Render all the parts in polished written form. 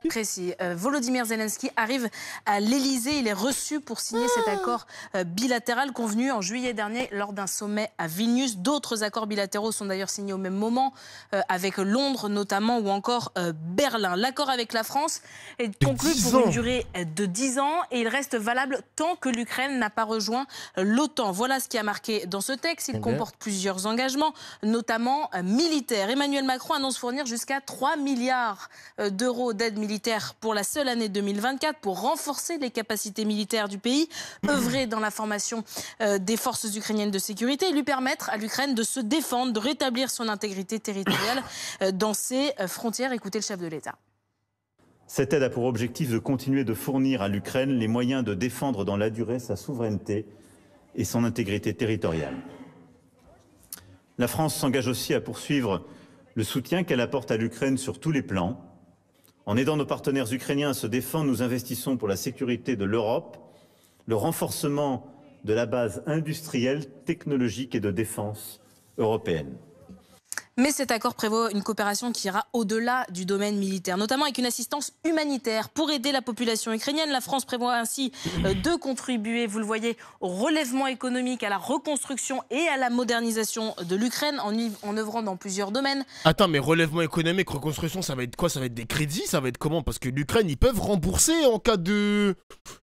Précis. Volodymyr Zelensky arrive à l'Elysée. Il est reçu pour signer cet accord bilatéral convenu en juillet dernier lors d'un sommet à Vilnius. D'autres accords bilatéraux sont d'ailleurs signés au même moment, avec Londres notamment ou encore Berlin. L'accord avec la France est conclu pour une durée de 10 ans et il reste valable tant que l'Ukraine n'a pas rejoint l'OTAN. Voilà ce qui a marqué dans ce texte. Il comporte plusieurs engagements, notamment militaires. Emmanuel Macron annonce fournir jusqu'à 3 milliards d'euros d'aide militaire pour la seule année 2024 pour renforcer les capacités militaires du pays, œuvrer dans la formation des forces ukrainiennes de sécurité et lui permettre à l'Ukraine de se défendre, de rétablir son intégrité territoriale dans ses frontières. Écoutez le chef de l'État. Cette aide a pour objectif de continuer de fournir à l'Ukraine les moyens de défendre dans la durée sa souveraineté et son intégrité territoriale. La France s'engage aussi à poursuivre le soutien qu'elle apporte à l'Ukraine sur tous les plans. En aidant nos partenaires ukrainiens à se défendre, nous investissons pour la sécurité de l'Europe, le renforcement de la base industrielle, technologique et de défense européenne. Mais cet accord prévoit une coopération qui ira au-delà du domaine militaire, notamment avec une assistance humanitaire pour aider la population ukrainienne. La France prévoit ainsi de contribuer, vous le voyez, au relèvement économique, à la reconstruction et à la modernisation de l'Ukraine en œuvrant dans plusieurs domaines. Attends, mais relèvement économique, reconstruction, ça va être quoi? Ça va être des crédits? Ça va être comment? Parce que l'Ukraine, ils peuvent rembourser en cas de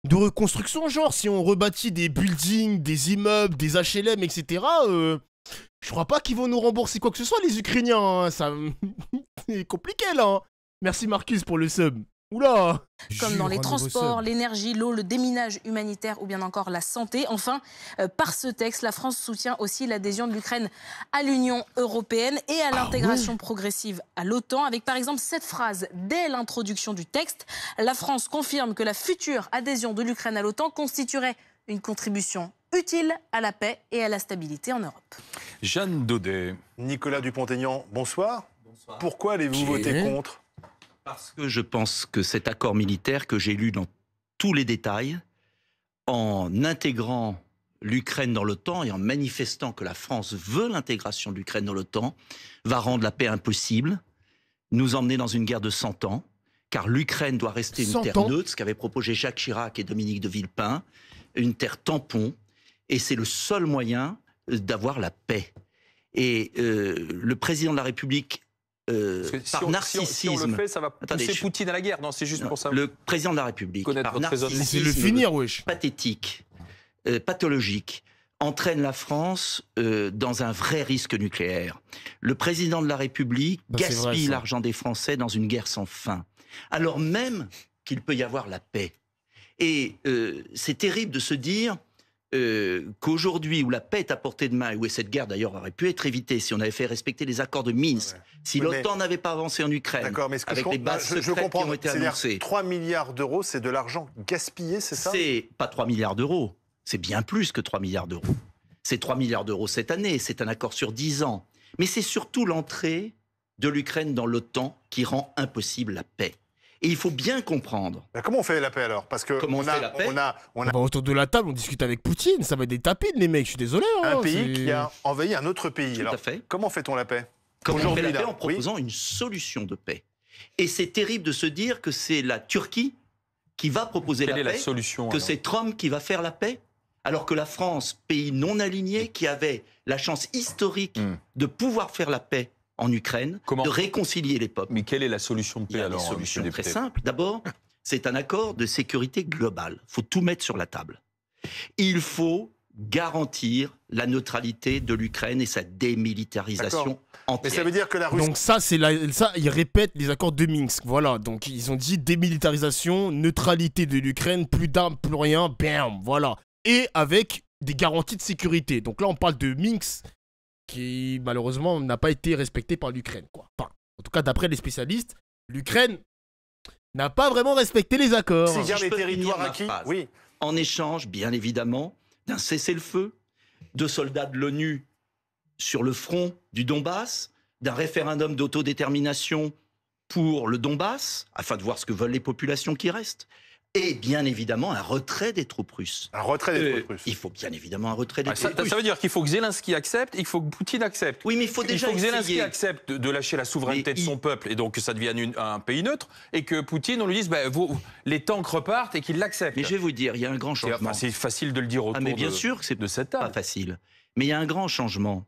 reconstruction, genre si on rebâtit des buildings, des immeubles, des HLM, etc. Je crois pas qu'ils vont nous rembourser quoi que ce soit, les Ukrainiens. Hein. Ça... c'est compliqué, là. Hein. Merci, Marcus, pour le sub. Oula! Comme dans les transports, l'énergie, l'eau, le déminage humanitaire ou bien encore la santé. Enfin, par ce texte, la France soutient aussi l'adhésion de l'Ukraine à l'Union européenne et à l'intégration progressive à l'OTAN. Avec par exemple cette phrase dès l'introduction du texte, la France confirme que la future adhésion de l'Ukraine à l'OTAN constituerait une contribution utile à la paix et à la stabilité en Europe. Jeanne Daudet. Nicolas Dupont-Aignan, bonsoir. Bonsoir. Pourquoi allez-vous voter contre? Parce que je pense que cet accord militaire que j'ai lu dans tous les détails, en intégrant l'Ukraine dans l'OTAN et en manifestant que la France veut l'intégration de l'Ukraine dans l'OTAN, va rendre la paix impossible, nous emmener dans une guerre de 100 ans, car l'Ukraine doit rester une terre neutre, ce qu'avaient proposé Jacques Chirac et Dominique de Villepin, une terre tampon, et c'est le seul moyen d'avoir la paix. Et le président de la République, par narcissisme... Si on le fait, ça va pousser Poutine à la guerre. Non, c'est juste pour ça. Le président de la République, par narcissisme pathétique, pathologique, entraîne la France dans un vrai risque nucléaire. Le président de la République gaspille l'argent des Français dans une guerre sans fin, alors même qu'il peut y avoir la paix. Et c'est terrible de se dire qu'aujourd'hui, où la paix est à portée de main, et où cette guerre d'ailleurs aurait pu être évitée si on avait fait respecter les accords de Minsk, si l'OTAN n'avait pas avancé en Ukraine, avec les bases secrètes qui ont été annoncées. 3 milliards d'euros, c'est de l'argent gaspillé, c'est ça? C'est pas 3 milliards d'euros, c'est bien plus que 3 milliards d'euros. C'est 3 milliards d'euros cette année, c'est un accord sur 10 ans. Mais c'est surtout l'entrée de l'Ukraine dans l'OTAN qui rend impossible la paix. Et il faut bien comprendre. Mais comment on fait la paix alors? Parce que on fait la paix? On va autour de la table, on discute avec Poutine, ça va être des tapines les mecs, je suis désolé. Hein, un pays qui a envahi un autre pays. Tout à fait. Comment fait-on la paix? Comment on fait la paix? En proposant une solution de paix. Et c'est terrible de se dire que c'est la Turquie qui va proposer la paix, que c'est Trump qui va faire la paix, alors que la France, pays non aligné, qui avait la chance historique de pouvoir faire la paix en Ukraine, de réconcilier les peuples. Mais quelle est la solution de paix alors? Il y a des solutions très simples. D'abord, c'est un accord de sécurité globale. Il faut tout mettre sur la table. Il faut garantir la neutralité de l'Ukraine et sa démilitarisation entière. Mais ça veut dire que la Russie... Donc ça, ils répètent les accords de Minsk. Voilà, donc ils ont dit démilitarisation, neutralité de l'Ukraine, plus d'armes, plus rien, bam, voilà. Et avec des garanties de sécurité. Donc là, on parle de Minsk, qui malheureusement n'a pas été respecté par l'Ukraine, quoi. Enfin, en tout cas, d'après les spécialistes, l'Ukraine n'a pas vraiment respecté les accords. C'est bien les territoires acquis. Oui. En échange, bien évidemment, d'un cessez-le-feu, de soldats de l'ONU sur le front du Donbass, d'un référendum d'autodétermination pour le Donbass, afin de voir ce que veulent les populations qui restent, Et bien évidemment, un retrait des troupes russes. Un retrait des troupes russes. Il faut bien évidemment un retrait des troupes russes. Ça veut dire qu'il faut que Zelensky accepte et qu'il faut que Poutine accepte. Oui, mais il faut déjà que Zelensky essayer. accepte de lâcher la souveraineté de son peuple et donc que ça devienne un pays neutre et que Poutine, on lui dise, les tanks repartent et qu'il l'accepte. Mais je vais vous dire, il y a un grand changement. C'est facile de le dire autour mais bien sûr que c'est de cette pas table. facile. Mais il y a un grand changement.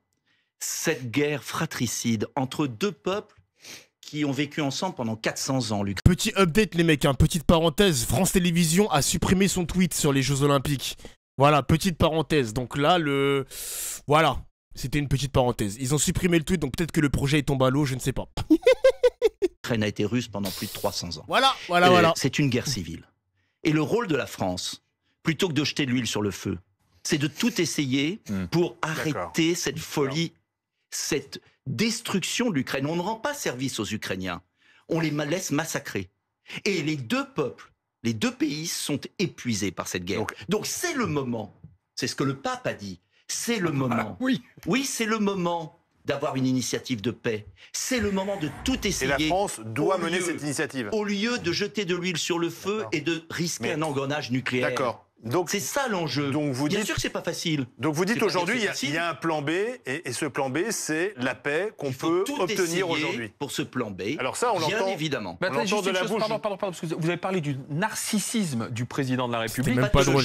Cette guerre fratricide entre deux peuples qui ont vécu ensemble pendant 400 ans, Luc. Petit update les mecs, petite parenthèse, France Télévisions a supprimé son tweet sur les Jeux Olympiques. Voilà, petite parenthèse. Donc là, voilà, c'était une petite parenthèse. Ils ont supprimé le tweet, donc peut-être que le projet est tombé à l'eau, je ne sais pas. L'Ukraine a été russe pendant plus de 300 ans. Voilà. C'est une guerre civile. Et le rôle de la France, plutôt que de jeter de l'huile sur le feu, c'est de tout essayer pour arrêter cette folie, cette destruction de l'Ukraine. On ne rend pas service aux Ukrainiens. On les laisse massacrer. Et les deux peuples, les deux pays sont épuisés par cette guerre. Donc c'est le moment, c'est ce que le pape a dit, c'est le moment. Oui, c'est le moment d'avoir une initiative de paix. C'est le moment de tout essayer. Et la France doit mener cette initiative. Au lieu de jeter de l'huile sur le feu et de risquer un engrenage nucléaire. D'accord. Donc c'est ça l'enjeu. Bien sûr que c'est pas facile. Donc vous dites aujourd'hui, il y a un plan B, et ce plan B, c'est la paix qu'on peut obtenir aujourd'hui. Pour ce plan B, alors ça, on bien l'entend évidemment. On l'entend de la bouche. Pardon, parce que vous avez parlé du narcissisme du président de la République. Même pas drôle.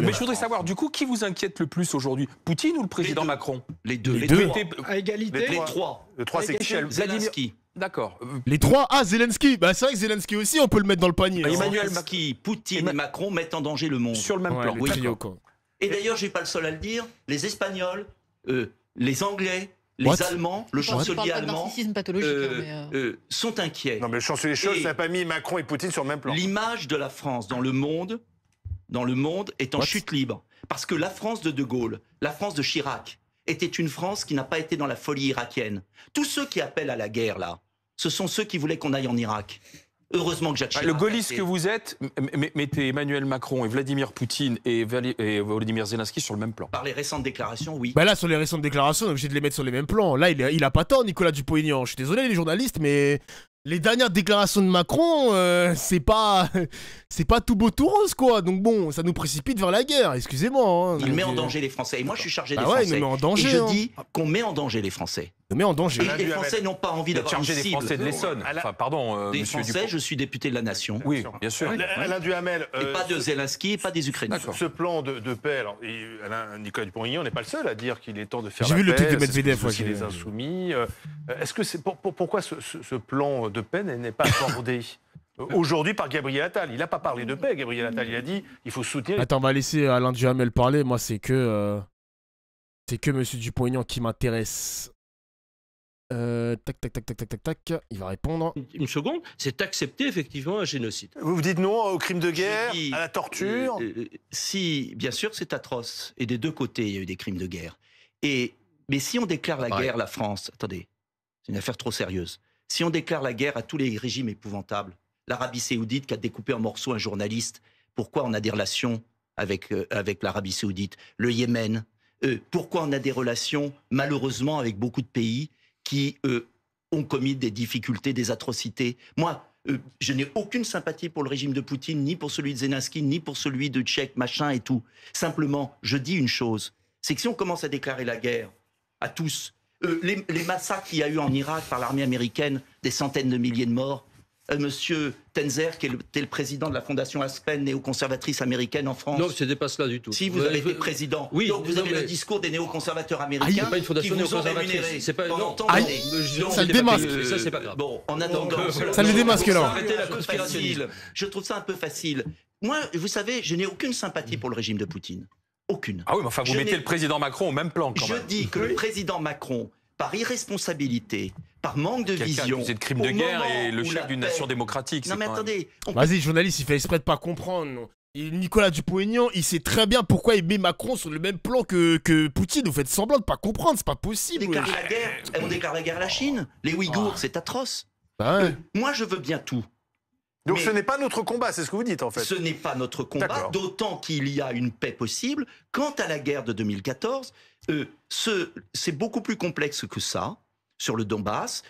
Mais je voudrais savoir, du coup, qui vous inquiète le plus aujourd'hui, Poutine ou le président Macron? Les deux. À égalité. Les trois. Le 3, c'est Zelensky. D'accord. Les trois. Ah, Zelensky. Bah c'est vrai que Zelensky aussi, on peut le mettre dans le panier. Zelensky, Poutine et Macron mettent en danger le monde. Sur le même plan. Le trio, quoi. Et d'ailleurs, je suis pas le seul à le dire, les Espagnols, les Anglais, les Allemands, le chancelier allemand sont inquiets. Non mais le chancelier Scholz n'a pas mis Macron et Poutine sur le même plan. L'image de la France dans le monde est en chute libre. Parce que la France de De Gaulle, la France de Chirac, était une France qui n'a pas été dans la folie irakienne. Tous ceux qui appellent à la guerre, là, ce sont ceux qui voulaient qu'on aille en Irak. Heureusement que Jacques Chirac... Le gaulliste que vous êtes, mettez Emmanuel Macron et Vladimir Poutine et Volodymyr Zelensky sur le même plan. Par les récentes déclarations, oui. Bah là, sur les récentes déclarations, on est obligé de les mettre sur les mêmes plans. Là, il a pas tort, Nicolas Dupont-Aignan. Je suis désolé, les journalistes, mais... Les dernières déclarations de Macron, c'est pas tout beau tout rose, quoi. Donc bon, ça nous précipite vers la guerre, excusez-moi. Il met en danger les Français. Et moi, je suis chargé des Français. Il met en danger, et je dis qu'on met en danger les Français. On met en danger. Et les Français n'ont pas envie d'avoir une cible. des Français de l'Essonne. Enfin, pardon, des monsieur Français, je suis député de la Nation. Oui, bien sûr. Alain Duhamel. Et pas de Zelensky et pas des Ukrainiens. Ce plan de paix, alors, Nicolas Dupont-Aignan n'est pas le seul à dire qu'il est temps de faire la paix. J'ai vu le truc de Medvedev. Aussi les Insoumis. Est-ce que c'est pourquoi ce plan de paix n'est pas abordé aujourd'hui par Gabriel Attal? Il n'a pas parlé de paix, Gabriel Attal. Il a dit il faut soutenir... Attends, on va laisser Alain Duhamel parler. Moi, c'est que monsieur Dupont-Aignan qui m'intéresse. Tac. Il va répondre. Une seconde, c'est accepter effectivement un génocide. Vous dites non au crime de guerre, à la torture Si, bien sûr, c'est atroce. Et des deux côtés, il y a eu des crimes de guerre. Mais si on déclare la guerre, la France... Attendez, c'est une affaire trop sérieuse. Si on déclare la guerre à tous les régimes épouvantables, l'Arabie Saoudite qui a découpé en morceaux un journaliste, pourquoi on a des relations avec l'Arabie Saoudite? Le Yémen, pourquoi on a des relations, malheureusement, avec beaucoup de pays qui ont commis des difficultés, des atrocités? Moi, je n'ai aucune sympathie pour le régime de Poutine, ni pour celui de Zelensky, ni pour celui de Tchèque, machin et tout. Simplement, je dis une chose, c'est que si on commence à déclarer la guerre à tous, les massacres qu'il y a eu en Irak par l'armée américaine, des centaines de milliers de morts, Monsieur Tenzer, qui était le président de la fondation Aspen, néoconservatrice américaine en France. Non, c'était pas cela du tout. Si vous avez été président, oui, donc vous avez le discours des néoconservateurs américains. C'est pas une fondation néoconservatrice. C'est pas pendant tant d'années. Ça le démasque. Ça c'est pas grave. Bon, en attendant, ça le démasque là. Je trouve ça un peu facile. Moi, vous savez, je n'ai aucune sympathie pour le régime de Poutine. Aucune. Ah oui, mais enfin, vous mettez le président Macron au même plan quand même. Je dis que le président Macron, par irresponsabilité, par manque de vision... C'est de crime de guerre et le chef d'une nation démocratique. Non mais attendez... Vas-y, journaliste, il fait exprès de pas comprendre. Et Nicolas Dupont-Aignan, il sait très bien pourquoi il met Macron sur le même plan que Poutine. Vous faites semblant de pas comprendre, c'est pas possible. On déclare la guerre à la Chine. Les Ouïghours, c'est atroce. Bah ouais. Moi, je veux bien tout. Donc ce n'est pas notre combat, c'est ce que vous dites en fait. Ce n'est pas notre combat, d'autant qu'il y a une paix possible. Quant à la guerre de 2014, c'est beaucoup plus complexe que ça, sur le Donbass.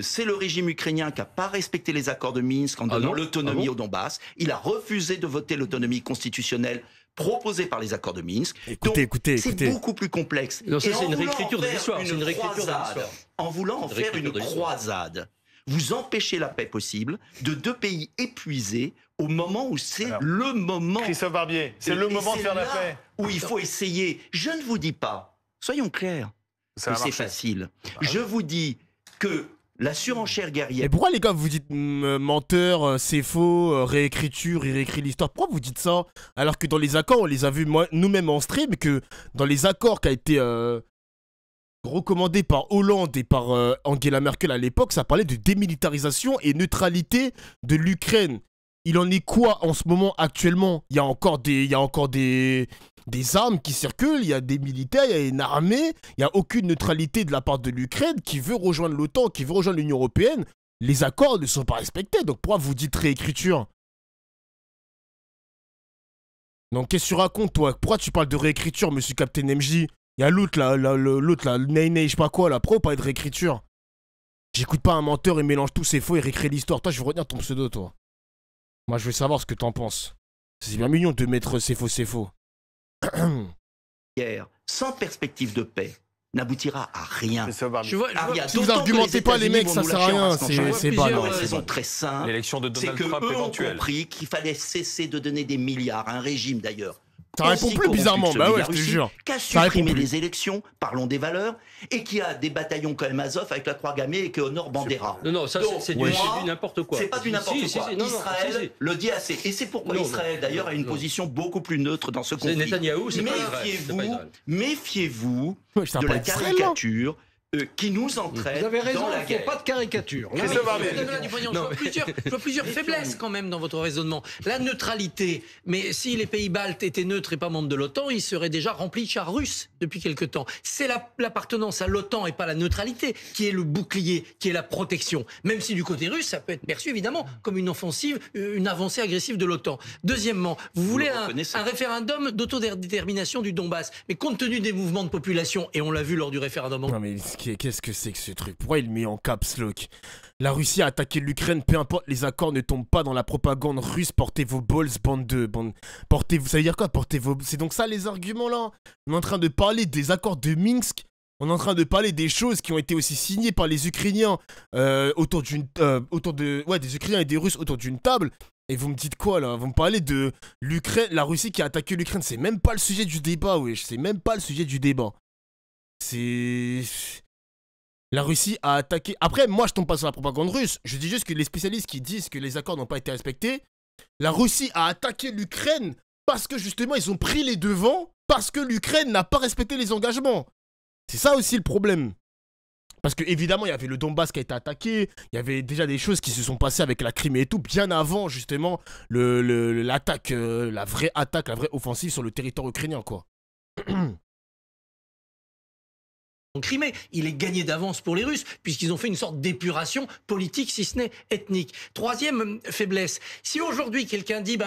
c'est le régime ukrainien qui n'a pas respecté les accords de Minsk en donnant l'autonomie au Donbass. Il a refusé de voter l'autonomie constitutionnelle proposée par les accords de Minsk. Écoutez. C'est beaucoup plus complexe. Non, ça, Et c'est en une voulant réécriture en de faire l'histoire. C'est une réécriture de croisade, l'histoire. En voulant en faire une croisade, vous empêchez la paix possible de deux pays épuisés au moment où c'est le moment. Christophe Barbier, c'est le moment de faire la paix. Où il faut essayer. Je ne vous dis pas, soyons clairs, que c'est facile. Je vous dis que la surenchère guerrière... Et pourquoi les gars vous dites menteur, c'est faux, réécriture, il réécrit l'histoire? Pourquoi vous dites ça? Alors que dans les accords, on les a vus nous-mêmes en stream, que dans les accords qui a été recommandé par Hollande et par Angela Merkel à l'époque, ça parlait de démilitarisation et neutralité de l'Ukraine. Il en est quoi en ce moment actuellement? Il y a encore des armes qui circulent, il y a des militaires, il y a une armée, il n'y a aucune neutralité de la part de l'Ukraine qui veut rejoindre l'OTAN, qui veut rejoindre l'Union Européenne. Les accords ne sont pas respectés, donc pourquoi vous dites réécriture? Donc qu'est-ce que tu racontes toi? Pourquoi tu parles de réécriture, monsieur Captain MJ? Il y a l'autre là, Ney, je sais pas quoi là, pourquoi vous parlez de réécriture? J'écoute pas un menteur, il mélange tout, c'est faux, il réécrit l'histoire. Toi je veux retenir ton pseudo toi. Moi je veux savoir ce que t'en penses. C'est bien mignon de mettre c'est faux, c'est faux. Sans perspective de paix n'aboutira à rien. Si vous argumentez pas les mecs, ça sert à rien. C'est pas une raison très simple. L'élection de Donald Trump eux ont éventuelle. compris qu'il fallait cesser de donner des milliards à un régime d'ailleurs. Ça répond plus bizarrement, bah ouais, je te jure. Qui a supprimé les élections, parlons des valeurs, et qui a des bataillons comme Azov avec la croix gammée et qui honore Bandera. Non, ça c'est du n'importe quoi. C'est pas du n'importe quoi. Israël le dit assez. Et c'est pourquoi Israël d'ailleurs a une position beaucoup plus neutre dans ce conflit. Netanyahou, c'est pas Israël. Méfiez-vous de la caricature qui nous entraîne. Vous avez raison, dans la guerre. pas de caricature. Je vois plusieurs faiblesses quand même dans votre raisonnement. La neutralité, mais si les pays baltes étaient neutres et pas membres de l'OTAN, ils seraient déjà remplis de chars russes depuis quelque temps. C'est l'appartenance à l'OTAN et pas la neutralité qui est le bouclier, qui est la protection. Même si du côté russe, ça peut être perçu évidemment comme une offensive, une avancée agressive de l'OTAN. Deuxièmement, vous voulez un référendum d'autodétermination du Donbass, mais compte tenu des mouvements de population, et on l'a vu lors du référendum. Non mais qu'est-ce que c'est que ce truc? Pourquoi il met en caps lock? La Russie a attaqué l'Ukraine, peu importe, les accords ne tombent pas dans la propagande russe. Portez vos balls, portez-vous, ça veut dire quoi? Portez vos... C'est donc ça les arguments là? On est en train de parler des accords de Minsk. On est en train de parler des choses qui ont été aussi signées par les Ukrainiens autour des Ukrainiens et des Russes autour d'une table. Et vous me dites quoi là? Vous me parlez de l'Ukraine, la Russie qui a attaqué l'Ukraine. C'est même pas le sujet du débat, wesh. C'est même pas le sujet du débat. C'est... La Russie a attaqué... Après, moi, je tombe pas sur la propagande russe. Je dis juste que les spécialistes qui disent que les accords n'ont pas été respectés, la Russie a attaqué l'Ukraine parce que, justement, ils ont pris les devants parce que l'Ukraine n'a pas respecté les engagements. C'est ça aussi le problème. Parce que, évidemment, il y avait le Donbass qui a été attaqué, il y avait déjà des choses qui se sont passées avec la Crimée et tout, bien avant, justement, l'attaque, la vraie attaque, la vraie offensive sur le territoire ukrainien, quoi. Crimée. Il est gagné d'avance pour les Russes, puisqu'ils ont fait une sorte d'épuration politique, si ce n'est ethnique. Troisième faiblesse, si aujourd'hui quelqu'un dit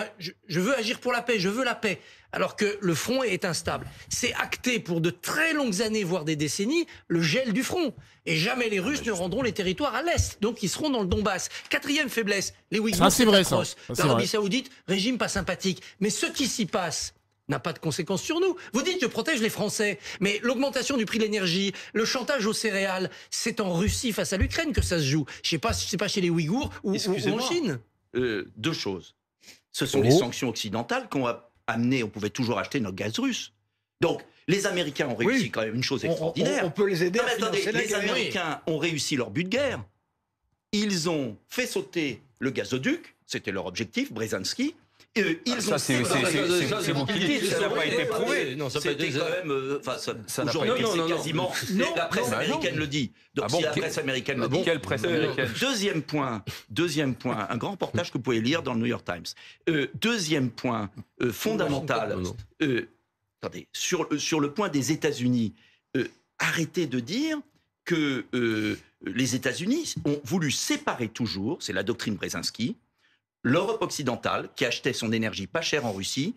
je veux agir pour la paix, je veux la paix, alors que le front est instable, c'est acté pour de très longues années, voire des décennies, le gel du front. Et jamais les Russes ne rendront les territoires à l'Est, donc ils seront dans le Donbass. Quatrième faiblesse, les Ouïghours, c'est vrai, ça. L'Arabie Saoudite, régime pas sympathique. Mais ce qui s'y passe n'a pas de conséquences sur nous. Vous dites je protège les Français, mais l'augmentation du prix de l'énergie, le chantage aux céréales, c'est en Russie face à l'Ukraine que ça se joue. Je sais pas, c'est pas chez les Ouïghours ou en Chine. Deux choses. Ce sont les sanctions occidentales qu'on a amenées. On pouvait toujours acheter notre gaz russe. Donc, les Américains ont réussi quand même une chose extraordinaire. On peut les aider à financer la les guerre. Américains ont réussi leur but de guerre. Ils ont fait sauter le gazoduc, c'était leur objectif, Brzezinski. C'est vous qui dites, ça n'a pas été prouvé. Non, ça c'était quand même... Aujourd'hui, c'est quasiment... La presse américaine le dit. Donc si la presse américaine le dit... Quelle presse américaine? Deuxième point, un grand reportage que vous pouvez lire dans le New York Times. Deuxième point fondamental, attendez, sur le point des États-Unis, arrêtez de dire que les États-Unis ont voulu séparer toujours, c'est la doctrine Brzezinski, l'Europe occidentale, qui achetait son énergie pas chère en Russie,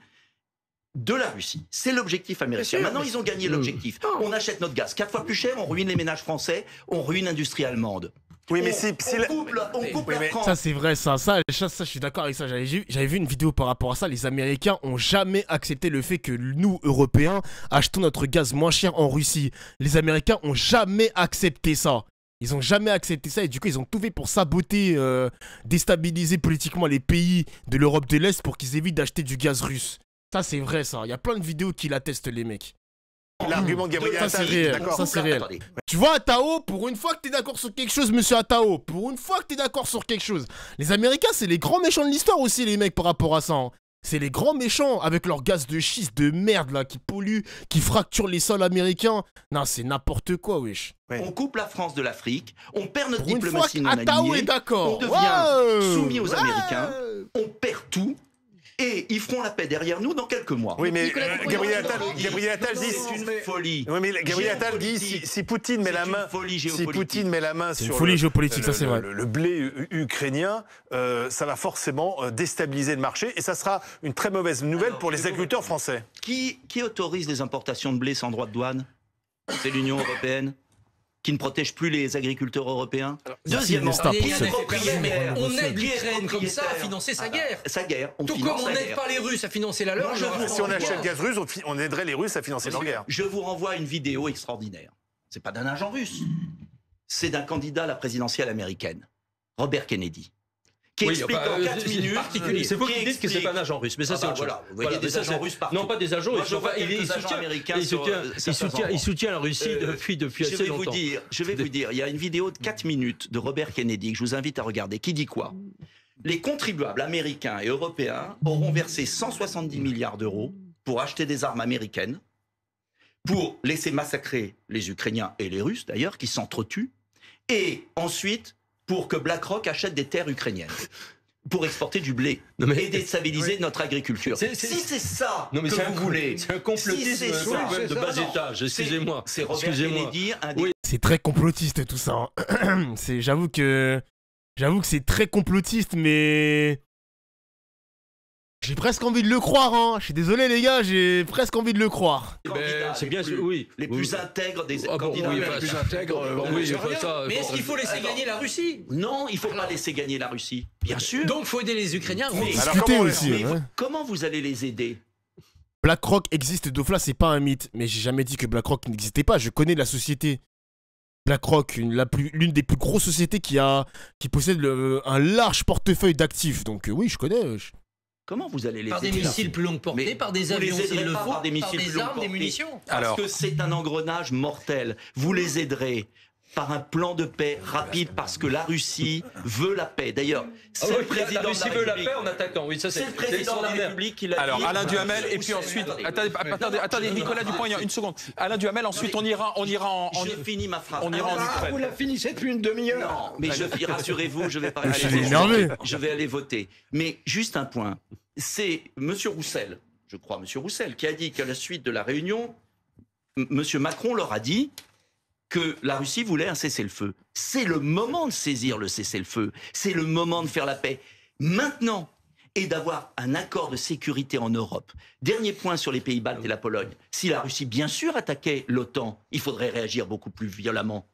de la Russie. C'est l'objectif américain. Maintenant, ils ont gagné l'objectif. On achète notre gaz 4 fois plus cher, on ruine les ménages français, on ruine l'industrie allemande. Oui, mais on coupe la France. Ça, c'est vrai, ça, je suis d'accord avec ça. J'avais vu une vidéo par rapport à ça. Les Américains ont jamais accepté le fait que nous, Européens, achetons notre gaz moins cher en Russie. Les Américains ont jamais accepté ça. Ils ont jamais accepté ça et du coup, ils ont tout fait pour saboter, déstabiliser politiquement les pays de l'Europe de l'Est pour qu'ils évitent d'acheter du gaz russe. Ça, c'est vrai, ça. Il y a plein de vidéos qui l'attestent, les mecs. L'argument de Gabriel Attal, ça c'est réel. Tu vois, Atao, pour une fois que t'es d'accord sur quelque chose, monsieur Atao, pour une fois que t'es d'accord sur quelque chose. Les Américains, c'est les grands méchants de l'histoire aussi, les mecs, par rapport à ça. Hein. C'est les grands méchants avec leur gaz de schiste de merde, là, qui pollue, qui fracture les sols américains. Non, c'est n'importe quoi, wesh. On coupe la France de l'Afrique, on perd notre pour diplomatie non Atao alignée, est d'accord. on devient soumis aux Américains, on perd tout. Et ils feront la paix derrière nous dans quelques mois. Oui, mais Gabriel Attal dit c'est une folie. Oui, mais Gabriel Attal dit si Poutine met la main, C'est une sur folie géopolitique, ça c'est vrai. le blé ukrainien, ça va forcément déstabiliser le marché et ça sera une très mauvaise nouvelle pour les agriculteurs français. Qui autorise les importations de blé sans droit de douane? C'est l'Union européenne. Qui ne protège plus les agriculteurs européens. Deuxièmement, on aide l'Ukraine comme ça à financer sa guerre. Sa guerre. Tout comme on n'aide pas les Russes à financer la leur. Si on achète gaz russe, on aiderait les Russes à financer leur guerre. Je vous renvoie à une vidéo extraordinaire. C'est pas d'un agent russe. C'est d'un candidat à la présidentielle américaine, Robert Kennedy. Qui explique en 4 minutes. C'est vous qui dites que c'est pas un agent russe, mais ça c'est autre chose. Vous voyez des agents russes partout. Non, pas des agents, il soutient la Russie depuis assez longtemps. Je vais vous dire, il y a une vidéo de 4 minutes de Robert Kennedy que je vous invite à regarder, qui dit quoi? Les contribuables américains et européens auront versé 170 milliards d'euros pour acheter des armes américaines, pour laisser massacrer les Ukrainiens et les Russes d'ailleurs, qui s'entretuent, et ensuite pour que BlackRock achète des terres ukrainiennes pour exporter du blé et déstabiliser notre agriculture. Si c'est ça que vous voulez... C'est un complotisme de bas étage, excusez-moi. C'est Robert Kennedy... C'est très complotiste tout ça. Hein. J'avoue que c'est très complotiste, mais... J'ai presque envie de le croire, hein. Je suis désolé les gars, j'ai presque envie de le croire. C'est bien sûr, oui. Les plus intègres des candidats. Oui, les plus intègres, mais est-ce qu'il faut laisser gagner la Russie? Non, il ne faut pas laisser gagner la Russie. Bien sûr. Donc il faut aider les Ukrainiens. Comment vous allez les aider? BlackRock existe, Dofla, c'est pas un mythe. Mais j'ai jamais dit que BlackRock n'existait pas, je connais la société. BlackRock, l'une des plus grosses sociétés qui possède un large portefeuille d'actifs. Donc oui, je connais. Comment vous allez les aider? Par des missiles plus longue portée, par des avions s'il le faut, par des armes, des munitions. Parce que c'est un engrenage mortel. Vous les aiderez par un plan de paix rapide parce que la Russie veut la paix. D'ailleurs, c'est le président de la République. veut la paix en attaquant. Oui, ça c'est le président de la République qui l'a dit. Alors Alain Duhamel et puis ensuite attendez Nicolas Dupont-Aignan, une seconde. Alain Duhamel, ensuite on ira en je finis ma phrase. On ira en Ukraine. Vous la finissez depuis une demi-heure. Non, mais rassurez-vous, je vais pas aller énervé. Je vais aller voter. Mais juste un point, c'est monsieur Roussel, je crois monsieur Roussel qui a dit qu'à la suite de la réunion, monsieur Macron leur a dit que la Russie voulait un cessez-le-feu. C'est le moment de saisir le cessez-le-feu. C'est le moment de faire la paix. Maintenant, et d'avoir un accord de sécurité en Europe. Dernier point sur les pays baltes et la Pologne. Si la Russie, bien sûr, attaquait l'OTAN, il faudrait réagir beaucoup plus violemment.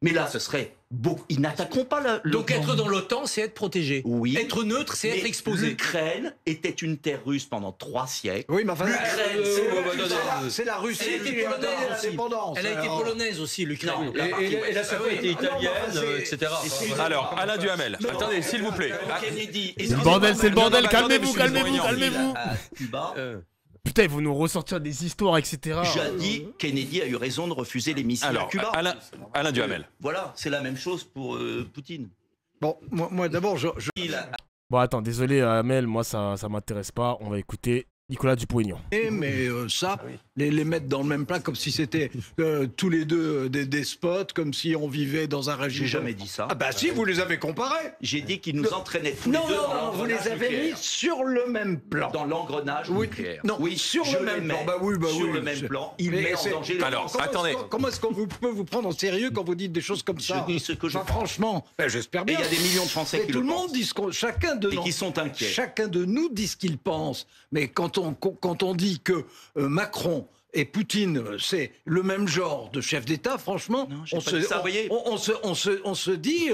Mais là, ce serait beaucoup... Ils n'attaqueront pas l'OTAN. Donc être dans l'OTAN, c'est être protégé. Oui. Être neutre, c'est être exposé. L'Ukraine était une terre russe pendant 3 siècles. Oui, mais enfin, c'est la Russie. Elle a été polonaise. Elle a été polonaise aussi, l'Ukraine. Et la Soviétique était italienne, etc. Alors, Alain Duhamel, attendez, s'il vous plaît. C'est le bordel, calmez-vous. Putain, ils vont nous ressortir des histoires, etc. Jadis, Kennedy a eu raison de refuser les missiles à Cuba. Alain Duhamel. Voilà, c'est la même chose pour Poutine. Bon, moi d'abord, Bon, attends, désolé, Amel, moi ça m'intéresse pas. On va écouter Nicolas Dupont-Aignan. Mais les mettre dans le même plat comme si c'était tous les deux des despotes, comme si on vivait dans un régime. J'ai jamais dit ça. Ah bah si, vous les avez comparés. J'ai dit qu'ils nous entraînaient tous les deux dans vous les avez mis sur le même plan. Dans l'engrenage nucléaire. Non, oui, sur le même plan. Bah oui, sur le même plan. Il met en danger les Alors, attendez. Comment est-ce qu'on peut vous prendre en sérieux quand vous dites des choses comme ça? Je dis ce que je pense. Franchement, j'espère bien. Et il y a des millions de Français qui le pensent. Tout le monde dit ce qu'on... Chacun de nous... Et qui sont inquiets. Chacun de nous dit ce qu'il pense. Mais quand on dit que Macron et Poutine, c'est le même genre de chef d'État, franchement, Non, j'ai pas dit ça, vous voyez. on se dit,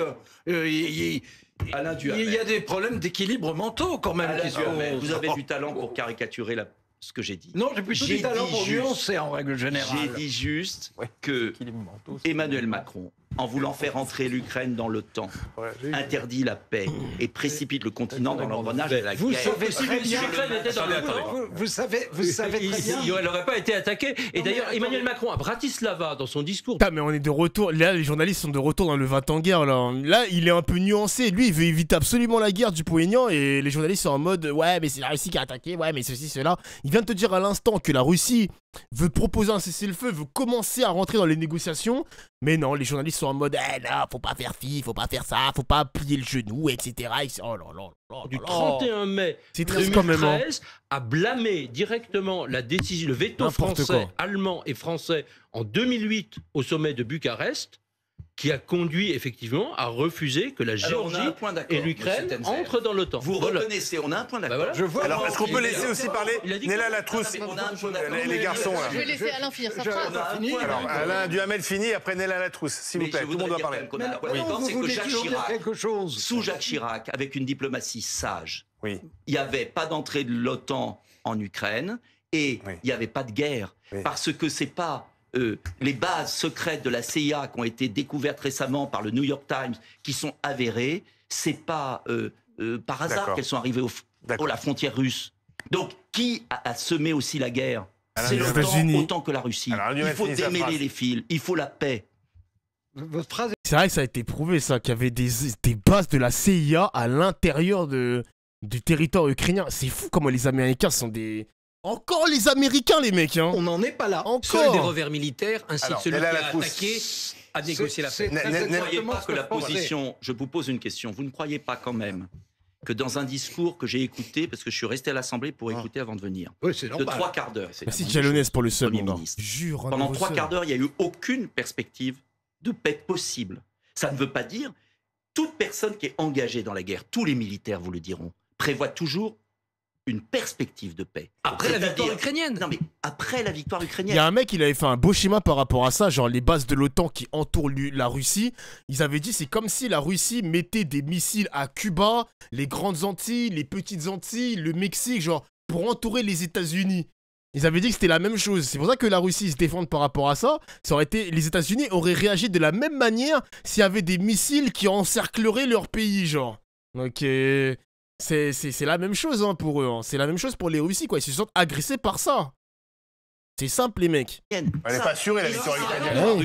Alain Duhamel. il y a des problèmes d'équilibre mentaux quand même. Alain qui sont- Duhamel, vous avez du talent pour caricaturer ce que j'ai dit. Non, j'ai plutôt du talent dit pour juste- nuancer en règle générale. J'ai dit juste que Équilibre mental, c'est- Emmanuel Macron, en voulant faire entrer l'Ukraine dans l'OTAN, Ouais, j'ai- interdit la paix et précipite le continent dans l'engrenage de la Vous guerre. savez Si très bien. l'Ukraine était dans l'OTAN, Vous savez très bien. elle n'aurait pas été attaquée. Et d'ailleurs, Emmanuel Macron, à Bratislava, dans son discours, Putain, mais on est de retour. Là, les journalistes sont de retour dans le 20 ans guerre. Là, il est un peu nuancé. Lui, il veut éviter absolument la guerre du Poignant. Et les journalistes sont en mode ouais, mais c'est la Russie qui a attaqué. Ouais, mais ceci, cela. Il vient de te dire à l'instant que la Russie veut proposer un cessez-le-feu, veut commencer à rentrer dans les négociations. Mais non, les journalistes sont en mode eh là, faut pas faire ci, faut pas faire ça, faut pas plier le genou, etc. Oh là là là du là là. 31 mai C'est triste quand même. Hein. 2013, a blâmé directement la décision, le veto N'importe français, quoi. allemand et français en 2008 au sommet de Bucarest, qui a conduit effectivement à refuser que la Alors, on a Géorgie un point d'accord, et l'Ukraine monsieur Tenzer. entrent dans l'OTAN. Vous Voilà. reconnaissez, on a un point d'accord. Bah voilà. Alors, est-ce qu'on peut laisser aussi parler Il a dit Néla que- Latrousse, On a un point d'accord. les garçons, là. Je vais laisser Alain finir sa je- phrase. On a un Fini. point Alors, d'accord. Alain Duhamel finit, après Néla Latrousse, s'il vous Mais plaît. je Tout le monde voudrais doit dire parler. quand même qu'on a un point Mais non, d'accord, vous c'est que voulez Jacques toujours dire Chirac, quelque chose. sous Jacques Chirac, avec une diplomatie sage, Oui. il n'y avait pas d'entrée de l'OTAN en Ukraine et Oui. il n'y avait pas de guerre. Oui. Parce que c'est pas les bases secrètes de la CIA qui ont été découvertes récemment par le New York Times qui sont avérées, c'est pas par hasard D'accord. qu'elles sont arrivées D'accord. la frontière russe. Donc, qui a semé aussi la guerre? Alain C'est Duhamel. l'OTAN États-Unis. autant que la Russie. Alors, Alain Il Duhamel faut finit sa démêler phrase. les fils, il faut la paix. Votre phrase C'est vrai que ça a été prouvé, ça, qu'il y avait des bases de la CIA à l'intérieur du territoire ukrainien. C'est fou comment les Américains sont des... Encore les Américains, les mecs, hein. on n'en est pas là. Seul des Encore. revers militaires, ainsi Alors, que celui qui Néla a Latrousse. attaqué, a négocié la paix. C'est Ne- très ne- Vous ne croyez exactement pas ce que la je pensais. position... Je vous pose une question. Vous ne croyez pas quand même que dans un discours que j'ai écouté, parce que je suis resté à l'Assemblée pour écouter avant de venir, Oui, c'est de normal. 3 quarts d'heure, c'est la Merci moindre Jalonès chose, pour le seul, Premier mon gars. ministre. Jure, un Pendant nouveau 3 seul. quarts d'heure, il n'y a eu aucune perspective de paix possible. Ça ne veut pas dire toute personne qui est engagée dans la guerre, tous les militaires vous le diront, prévoient toujours une perspective de paix. Après la C'est-à-dire- victoire ukrainienne. Non mais après la victoire Il ukrainienne. y a un mec, il avait fait un beau schéma par rapport à ça, genre les bases de l'OTAN qui entourent la Russie. Ils avaient dit c'est comme si la Russie mettait des missiles à Cuba, les grandes Antilles, les petites Antilles, le Mexique, genre pour entourer les États-Unis. Ils avaient dit que c'était la même chose. C'est pour ça que la Russie se défend par rapport à ça. Ça aurait été, les États-Unis auraient réagi de la même manière s'il y avait des missiles qui encercleraient leur pays, genre. Donc c'est la même chose hein, pour eux. Hein. C'est la même chose pour les Russies, quoi. Ils se sentent agressés par ça. C'est simple, les mecs. Elle n'est pas assurée, la victoire ukrainienne.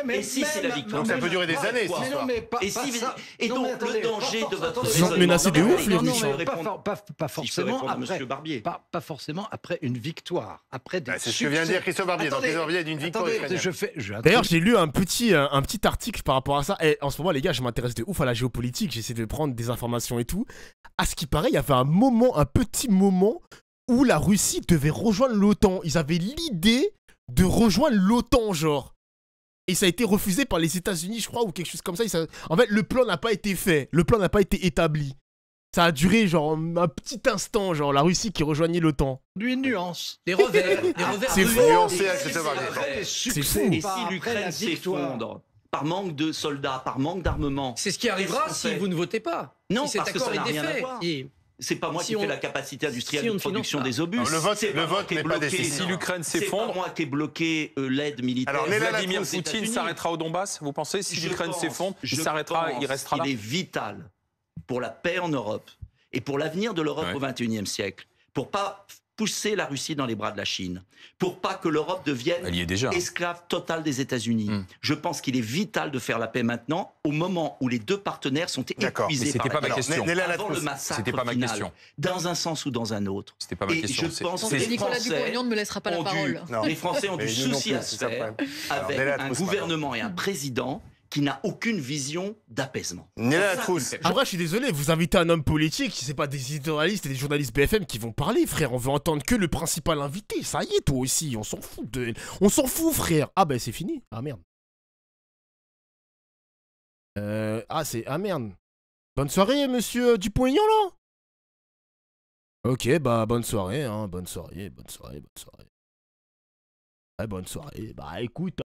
Ouais. Et si c'est la victoire Donc ça peut durer des années, Quoi cette Mais non, histoire. mais pas, Et, pas si, ça. et Non, donc mais attendez, le danger pas de votre attendez. Ils sont menacés de ouf, les Non, non, Russes. mais répondre. pas Si je peux forcément répondre à après. Monsieur Barbier. Pas forcément après une victoire. Après des Bah, c'est ce que vient de dire Christophe Barbier. Donc Attendez, Christophe Barbier a dit une victoire attendez, ukrainienne. je un D'ailleurs, truc. j'ai lu un petit article par rapport à ça. Et en ce moment, les gars, je m'intéresse de ouf à la géopolitique. J'essaie de prendre des informations et tout. À ce qui paraît, il y avait un petit moment où la Russie devait rejoindre l'OTAN. Ils avaient l'idée de rejoindre l'OTAN, genre. Et ça a été refusé par les États-Unis, je crois, ou quelque chose comme ça. En fait, le plan n'a pas été fait. Le plan n'a pas été établi. Ça a duré, genre, un petit instant, genre, la Russie qui rejoignait l'OTAN. Une nuance. Des revers. C'est russes. fou. Nuancé avec Christophe Barbier. Après les C'est succès, fou. Et pas si après l'Ukraine la victoire. s'effondre par manque de soldats, par manque d'armement, C'est ce qui arrivera Qu'est-ce qu'on si fait vous ne votez pas. Non, si cet parce que accord ça n'a est rien à défait. voir. Et c'est pas moi Si qui on- fais la capacité industrielle si on de ne finance production pas. des obus. Non, le vote- C'est le pas moi vote qui ai n'est pas bloqué- décisif. Si l'Ukraine C'est s'effondre- pas moi qui ai bloqué l'aide militaire. Alors, Néla Vladimir aux Poutine États-Unis. s'arrêtera au Donbass, vous pensez? Si Je l'Ukraine pense- s'effondre, il je s'arrêtera, pense il restera là? qu'il est vital pour la paix en Europe et pour l'avenir de l'Europe Ouais. au XXIe siècle, pour pas pousser la Russie dans les bras de la Chine, pour pas que l'Europe devienne Elle y est déjà. esclave totale des États-Unis. Mm. Je pense qu'il est vital de faire la paix maintenant, au moment où les deux partenaires sont D'accord, mais épuisés c'était par pas la ma guerre. question. Néla Avant Latrousse. le massacre C'était pas ma final, question. dans un sens ou dans un autre. C'était pas ma Et question. je pense Et que les Nicolas Français Dupont-Aignan ne me laissera pas la ont dû- parole. Non. Les Français ont Mais du nous non souci plus, à c'est se ça le faire problème. Alors, avec Néla un Latrousse, gouvernement et un président qui n'a aucune vision d'apaisement. Néla C'est ça qui me Latrousse. fait Après, je suis désolé, vous invitez un homme politique, c'est pas des éditorialistes et des journalistes BFM qui vont parler, frère. On veut entendre que le principal invité. Ça y est, toi aussi, on s'en fout de... On s'en fout, frère. Ah ben, c'est fini. Ah merde. Ah merde. Bonne soirée, monsieur Dupont-Aignan, là. Ok, bah bonne soirée, hein. Bonne soirée, bonne soirée, bonne soirée. Bonne soirée. Bah écoute.